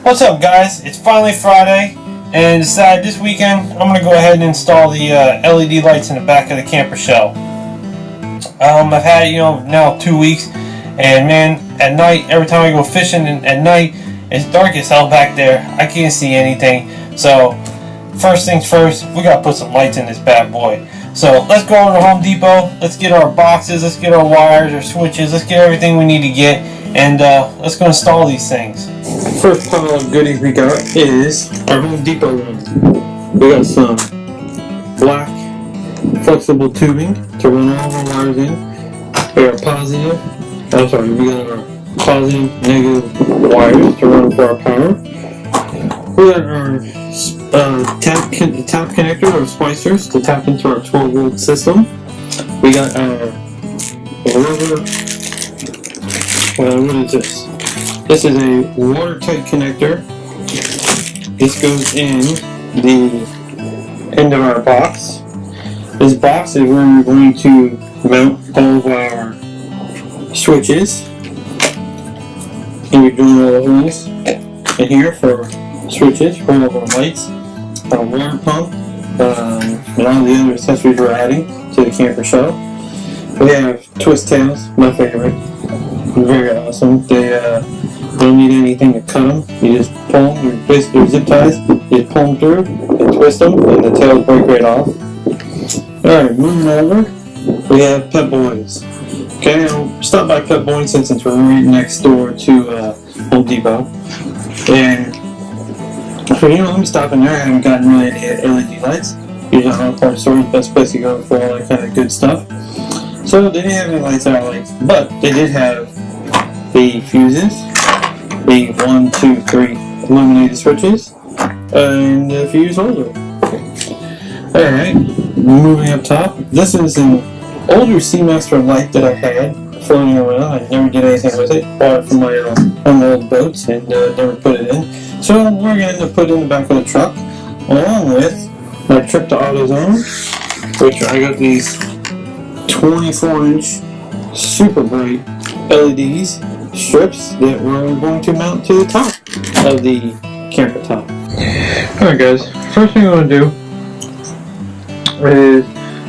What's up, guys? It's finally Friday, and decided this weekend I'm gonna go ahead and install the LED lights in the back of the camper shell. I've had it, now 2 weeks, and man, at night, every time I go fishing at night, it's dark as hell back there. I can't see anything. So, first things first, we gotta put some lights in this bad boy. So let's go over to Home Depot. Let's get our boxes. Let's get our wires, our switches. Let's get everything we need to get, and let's go install these things. First pile of goodies we got is our Home Depot one. We got some black flexible tubing to run all our wires in. We got we got our positive, negative wires to run for our power. We got our tap connector or splicers to tap into our 12-volt system. We got our rubber. What is this? This is a watertight connector. This goes in the end of our box. This box is where we're going to mount all of our switches. And we're doing all the holes in here for switches, for all of our lights, our water pump, and all the other accessories we're adding to the camper shell. We have twist tails, my favorite. Very awesome. They don't need anything to cut them. You just pull them. They're basically zip ties. You just pull them through and twist them, and the tails break right off. Alright, moving over, we have Pep Boys. Okay, I'll stop by Pep Boys since we're right next door to Home Depot. And so, let me stop in there. I haven't gotten really any LED lights. Usually Auto Parts store is the best place to go for all that kind of good stuff. So they didn't have any lights that I liked, but they did have the fuses, the 1, 2, 3 illuminated switches, and the fuse holder. Alright, moving up top. This is an older Seamaster light that I had floating around. I never did anything with it. Bought it from my old boats and never put it in. So we're going to put it in the back of the truck, along with my trip to AutoZone, which I got these 24-inch super bright LEDs strips that we're going to mount to the top of the camper top. Alright guys, first thing I'm going to do is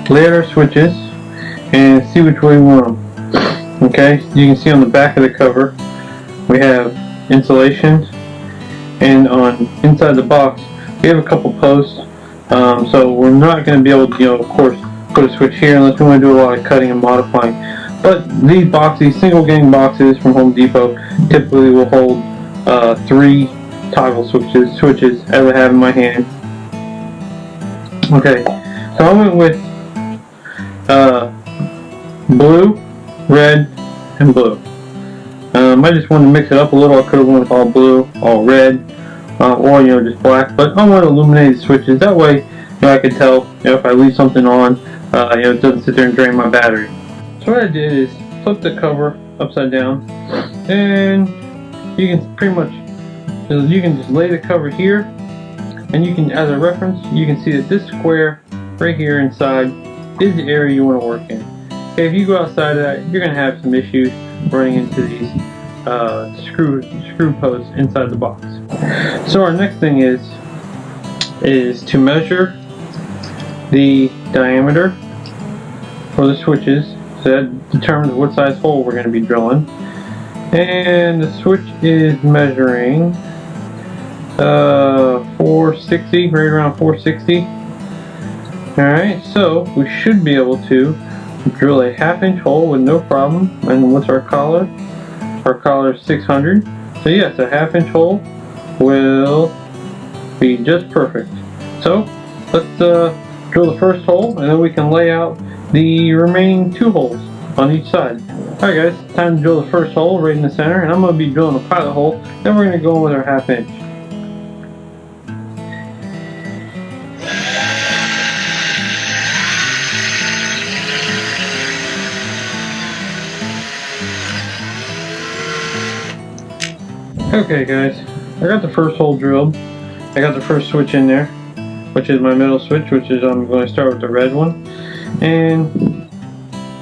lay out our switches and see which way we want them. Okay, you can see on the back of the cover we have insulation, and on inside the box we have a couple posts, so we're not going to be able to, of course, put a switch here unless we want to do a lot of cutting and modifying. But these boxes, single gang boxes from Home Depot, typically will hold 3 toggle switches as I have in my hand. Okay, so I went with blue, red, and blue. I just wanted to mix it up a little. I could have went with all blue, all red, or just black. But I want illuminated switches. That way, I can tell if I leave something on, it doesn't sit there and drain my battery. So what I did is flip the cover upside down, and you can pretty much, you can just lay the cover here, and you can, as a reference, you can see that this square right here inside is the area you want to work in. Okay, if you go outside of that, you're going to have some issues running into these screw posts inside the box. So our next thing is to measure the diameter for the switches, so that determines what size hole we're going to be drilling. And the switch is measuring 460, right around 460. Alright, so we should be able to drill a 1/2 inch hole with no problem. And what's our collar? Our collar is 600. So yes, a 1/2 inch hole will be just perfect. So let's drill the first hole, and then we can lay out the remaining 2 holes on each side. Alright guys, time to drill the first hole right in the center, and I'm going to be drilling a pilot hole, then we're going to go in with our 1/2 inch. Okay guys, I got the first hole drilled. I got the first switch in there, which is my middle switch, which is, I'm going to start with the red one. And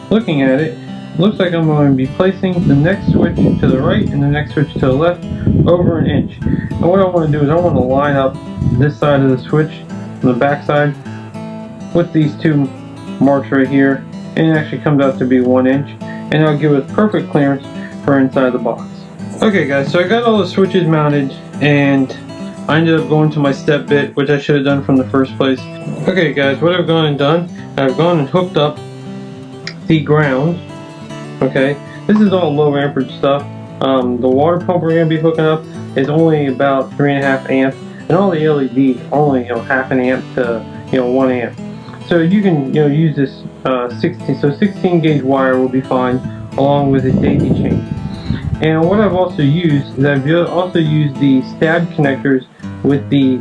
looking at it, looks like I'm going to be placing the next switch to the right and the next switch to the left over an inch. And what I want to do is I want to line up this side of the switch on the back side with these two marks right here, and it actually comes out to be 1 inch, and that'll give us perfect clearance for inside the box. Okay guys, so I got all the switches mounted, and I ended up going to my step bit, which I should have done from the first place. Okay guys, what I've gone and done, I've gone and hooked up the ground. Okay, this is all low amperage stuff. The water pump we're going to be hooking up is only about 3.5 amps, and all the LEDs only half an amp to 1 amp. So you can use this 16 gauge wire will be fine, along with a daisy chain. And what I've also used is I've also used the stab connectors with the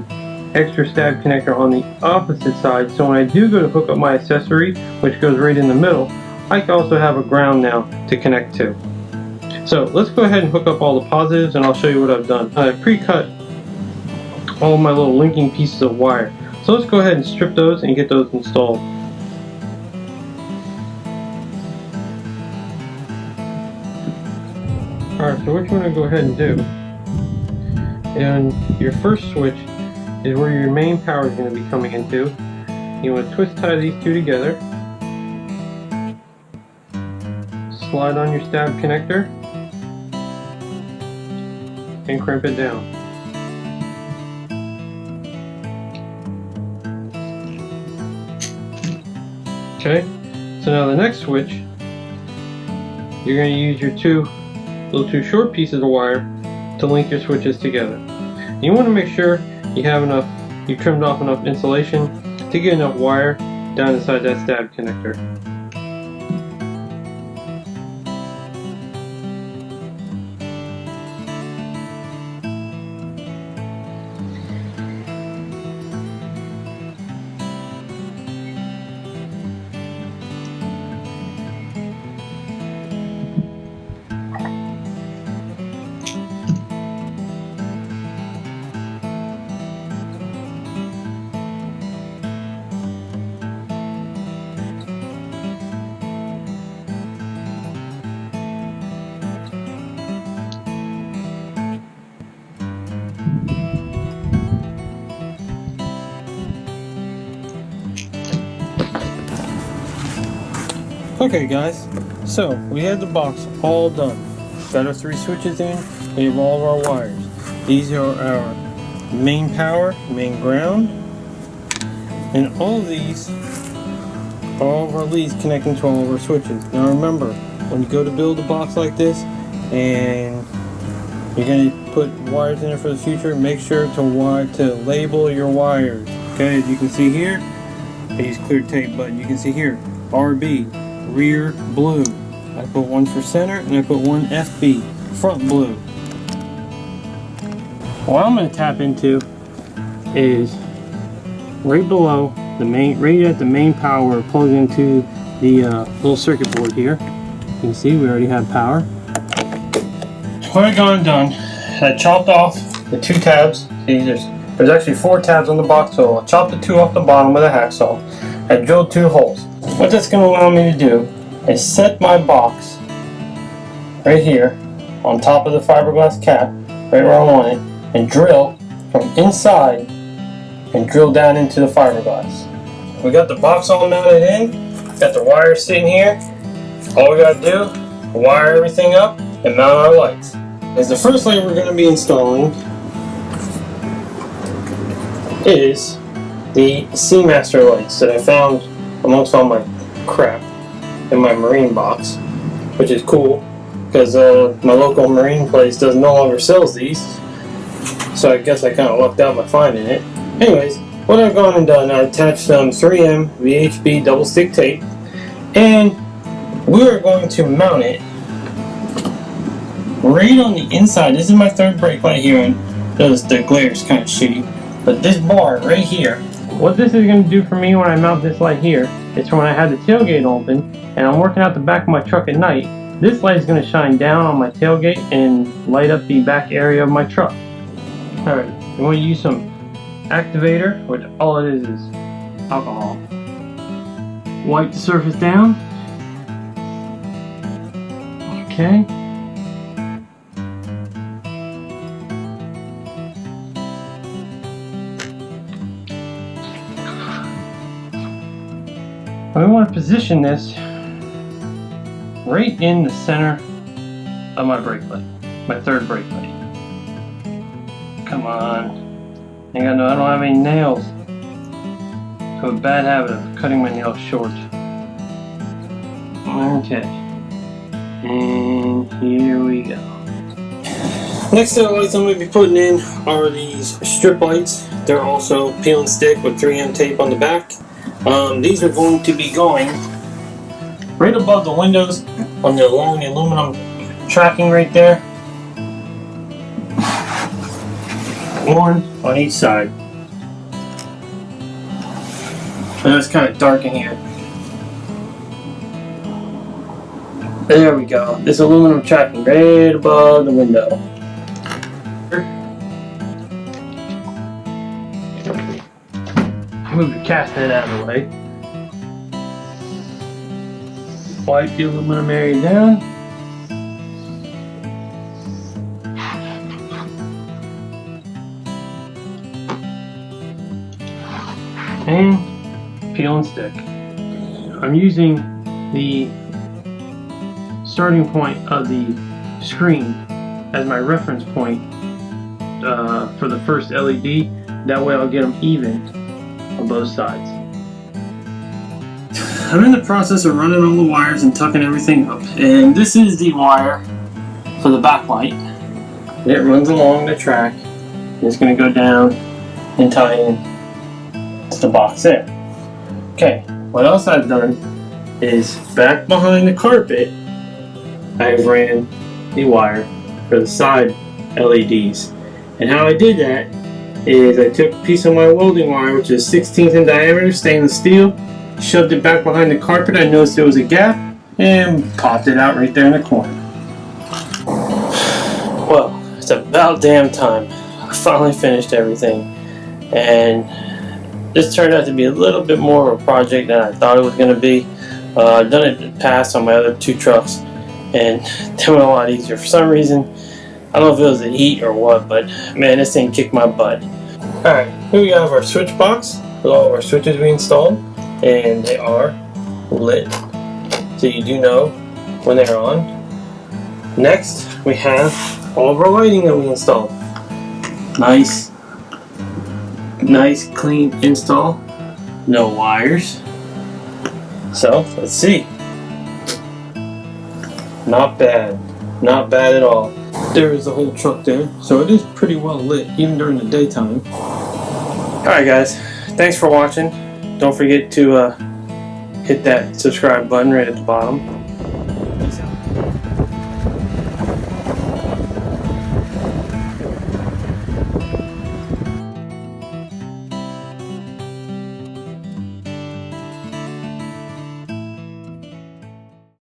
extra stab connector on the opposite side, so when I do go to hook up my accessory, which goes right in the middle, I can also have a ground now to connect to. So let's go ahead and hook up all the positives, and I'll show you what I've done. I've pre-cut all my little linking pieces of wire. So let's go ahead and strip those and get those installed. Alright, so what you want to go ahead and do, and your first switch is where your main power is going to be coming into. You want to twist tie these two together, slide on your stab connector, and crimp it down. Okay, so now the next switch, you're going to use your two short pieces of wire to link your switches together. You want to make sure you have enough, you trimmed off enough insulation to get enough wire down inside that stab connector. Okay guys, so we have the box all done. Got our 3 switches in, we have all of our wires. These are our main power, main ground, and all of these are all of our leads connecting to all of our switches. Now remember, when you go to build a box like this and you're going to put wires in it for the future, make sure to label your wires. Okay, as you can see here, I use clear tape, but you can see here, RB, rear blue. I put one for center, and I put one FB, front blue. What I'm going to tap into is right below the main, right at the main power, plugged into the little circuit board here. You can see we already have power. What I've gone and done, I chopped off the 2 tabs. See, there's actually 4 tabs on the box, so I chopped the 2 off the bottom with a hacksaw. I drilled 2 holes. What that's going to allow me to do is set my box right here on top of the fiberglass cap, right where I want it, and drill from inside and drill down into the fiberglass. We got the box all mounted in, got the wire sitting here. All we got to do, wire everything up and mount our lights. As the first light we're going to be installing is the Seamaster lights that I found amongst all my crap in my marine box, which is cool because my local marine place no longer sells these, so I guess I kind of lucked out by finding it. Anyways, what I've gone and done, I attached some 3M VHB double stick tape, and we're going to mount it right on the inside. This is my 3rd brake light here, and the glare is kind of shitty, but this bar right here, what this is going to do for me when I mount this light here is for when I have the tailgate open and I'm working out the back of my truck at night, this light is going to shine down on my tailgate and light up the back area of my truck. Alright, I'm going to use some activator, which all it is alcohol. Wipe the surface down. Okay. We want to position this right in the center of my brake plate, my third brake plate. Come on. I don't have any nails. I have a bad habit of cutting my nails short. Okay. And here we go. Next set of lights I'm going to be putting in are these strip lights. They're also peel and stick with 3M tape on the back. These are going to be going right above the windows along the aluminum tracking right there. One on each side. I know it's kind of dark in here. There we go. This aluminum tracking right above the window. Move the cast head out of the way. Wipe the aluminum area down. And peel and stick. I'm using the starting point of the screen as my reference point for the first LED. That way I'll get them even on both sides. I'm in the process of running all the wires and tucking everything up, and this is the wire for the backlight. It runs along the track. It's going to go down and tie in to the box there. Okay, what else I've done is back behind the carpet I ran the wire for the side LEDs, and how I did that is I took a piece of my welding wire, which is 16th in diameter, stainless steel, shoved it back behind the carpet. I noticed there was a gap and popped it out right there in the corner. Well, it's about damn time. I finally finished everything, and this turned out to be a little bit more of a project than I thought it was going to be. I've done it in the past on my other two trucks, and they were a lot easier. For some reason, I don't know if it was the heat or what, but man, this thing kicked my butt. Alright, here we have our switch box with all of our switches we installed, and they are lit, so you do know when they're on. Next, we have all of our lighting that we installed. Nice clean install, no wires. So, let's see. Not bad at all. There is the whole truck there, so it is pretty well lit even during the daytime. Alright guys, thanks for watching. Don't forget to hit that subscribe button right at the bottom.